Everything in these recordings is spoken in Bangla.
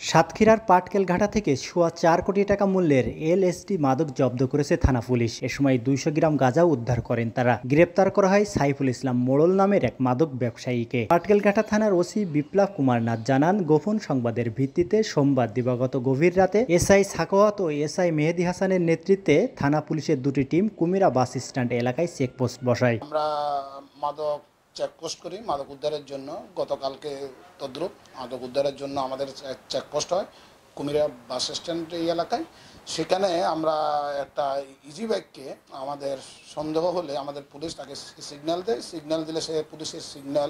সাতক্ষীরার পাটকেলঘাটা থেকে সোয়া 4 কোটি টাকা মূল্যের এলএসডি মাদক জব্দ করেছে থানা পুলিশ। এ সময় 200 গ্রাম গাঁজা উদ্ধার করেন তারা। গ্রেপ্তার করা হয় সাইফুল ইসলাম মোড়ল নামের এক মাদক ব্যবসায়ীকে। পাটকেলঘাটা থানার ওসি বিপ্লব কুমার নাথ জানান, গোপন সংবাদের ভিত্তিতে সোমবার দিবাগত গভীর রাতে এসআই সাখাওয়াত ও এসআই মেহেদি হাসানের নেতৃত্বে থানা পুলিশের দুটি টিম কুমিরা বাস স্ট্যান্ড এলাকায় চেকপোস্ট বসায়। আমরা মাদক চেকপোস্ট করি মাদক উদ্ধারের জন্য। গতকালকে তদ্রুপ মাদক উদ্ধারের জন্য আমাদের চেকপোস্ট হয় কুমিরা বাস স্ট্যান্ড এই এলাকায়। সেখানে আমরা একটা ইজি বাইককে আমাদের সন্দেহ হলে আমাদের পুলিশ তাকে সিগন্যাল দেয়। সিগন্যাল দিলে সে পুলিশের সিগন্যাল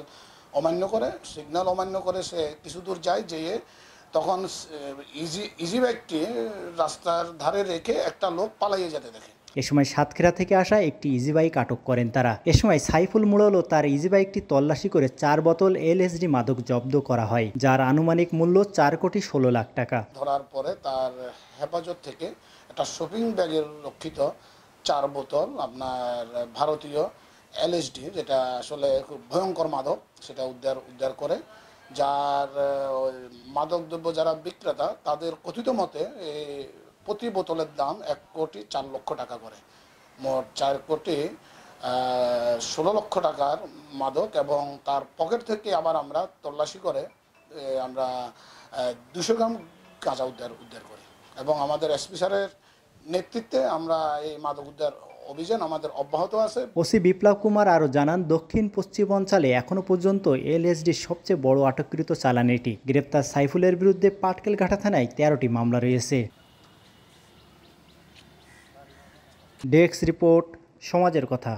অমান্য করে সে কিছু দূর যায়, যেয়ে তখন ইজি বাইকটি রাস্তার ধারে রেখে একটা লোক পালাইয়ে যেতে দেখে। এ সময় সাতক্ষীরা থেকে আসা একটি ইজি বাইক আটক করেন তারা। এ সময় সাইফুল মোড়ল ও তার ইজি বাইকটি তল্লাশি করে 4 বোতল এলএসডি মাদক জব্দ করা হয়, যার আনুমানিক মূল্য 4 কোটি 16 লাখ টাকা। ধরার পরে তার হেফাজত থেকে একটা শপিং ব্যাগের রক্ষিত 4 বোতল আপনার ভারতীয় এলএসডি, যেটা আসলে খুব ভয়ঙ্কর মাদক, সেটা উদ্ধার করে। যার মাদকদ্রব্য যারা বিক্রেতা তাদের কথিত মতে প্রতি বোতলের দাম 1 কোটি 4 লক্ষ টাকা করে। মোট 4 কোটি 16 লক্ষ টাকার মাদক। এবং তার পকেট থেকে আবার আমরা তল্লাশি করে আমরা 200 গ্রাম গাঁজা উদ্ধার করি। এবং আমাদের এসপি স্যারের নেতৃত্বে আমরা এই মাদক উদ্ধার অভিযান আমাদের অব্যাহত আছে। ওসি বিপ্লব কুমার আরও জানান, দক্ষিণ পশ্চিম অঞ্চলে এখনো পর্যন্ত এলএসডির সবচেয়ে বড় আটককৃত চালান এটি। গ্রেপ্তার সাইফুলের বিরুদ্ধে পাটকেলঘাটা থানায় 13টি মামলা রয়েছে। ডেস্ক রিপোর্ট, সমাজের কথা।